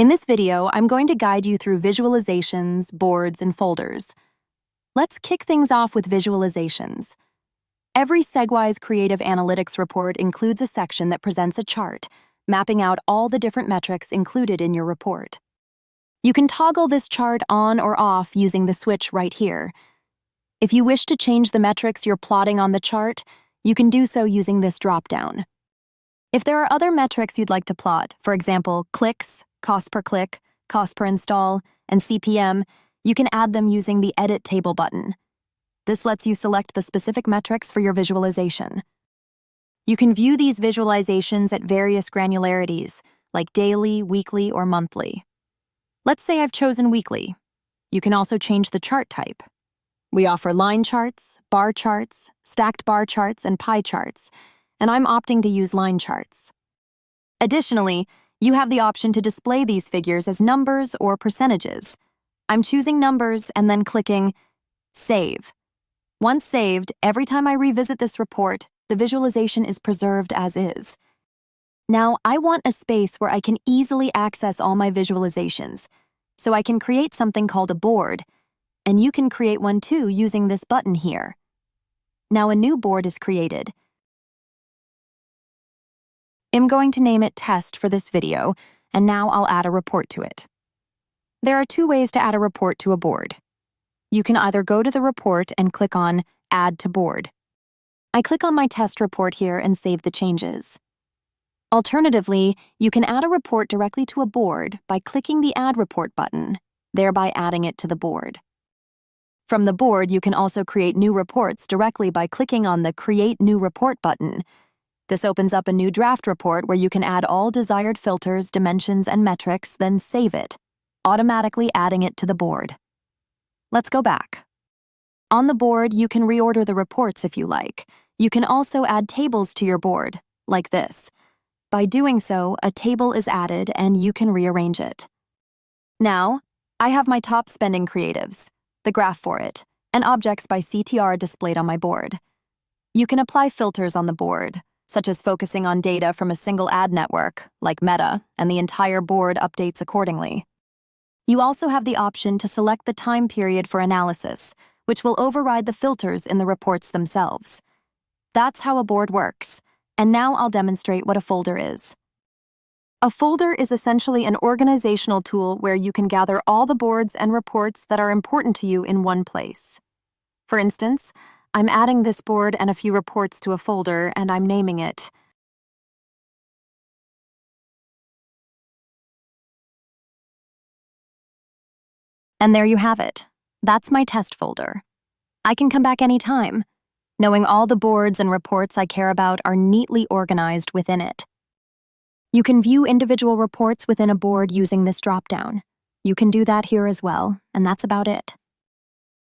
In this video, I'm going to guide you through visualizations, boards, and folders. Let's kick things off with visualizations. Every Segwise Creative Analytics report includes a section that presents a chart, mapping out all the different metrics included in your report. You can toggle this chart on or off using the switch right here. If you wish to change the metrics you're plotting on the chart, you can do so using this dropdown. If there are other metrics you'd like to plot, for example, clicks, cost per click, cost per install, and CPM, you can add them using the Edit Table button. This lets you select the specific metrics for your visualization. You can view these visualizations at various granularities, like daily, weekly, or monthly. Let's say I've chosen weekly. You can also change the chart type. We offer line charts, bar charts, stacked bar charts, and pie charts, and I'm opting to use line charts. Additionally, you have the option to display these figures as numbers or percentages. I'm choosing numbers and then clicking Save. Once saved, every time I revisit this report, the visualization is preserved as is. Now, I want a space where I can easily access all my visualizations, so I can create something called a board, and you can create one too using this button here. Now a new board is created. I'm going to name it Test for this video, and now I'll add a report to it. There are two ways to add a report to a board. You can either go to the report and click on Add to Board. I click on my test report here and save the changes. Alternatively, you can add a report directly to a board by clicking the Add Report button, thereby adding it to the board. From the board, you can also create new reports directly by clicking on the Create New Report button. This opens up a new draft report where you can add all desired filters, dimensions, and metrics, then save it, automatically adding it to the board. Let's go back. On the board, you can reorder the reports if you like. You can also add tables to your board, like this. By doing so, a table is added and you can rearrange it. Now, I have my top spending creatives, the graph for it, and objects by CTR displayed on my board. You can apply filters on the board, such as focusing on data from a single ad network, like Meta, and the entire board updates accordingly. You also have the option to select the time period for analysis, which will override the filters in the reports themselves. That's how a board works, and now I'll demonstrate what a folder is. A folder is essentially an organizational tool where you can gather all the boards and reports that are important to you in one place. For instance, I'm adding this board and a few reports to a folder, and I'm naming it. And there you have it. That's my test folder. I can come back anytime, knowing all the boards and reports I care about are neatly organized within it. You can view individual reports within a board using this dropdown. You can do that here as well, and that's about it.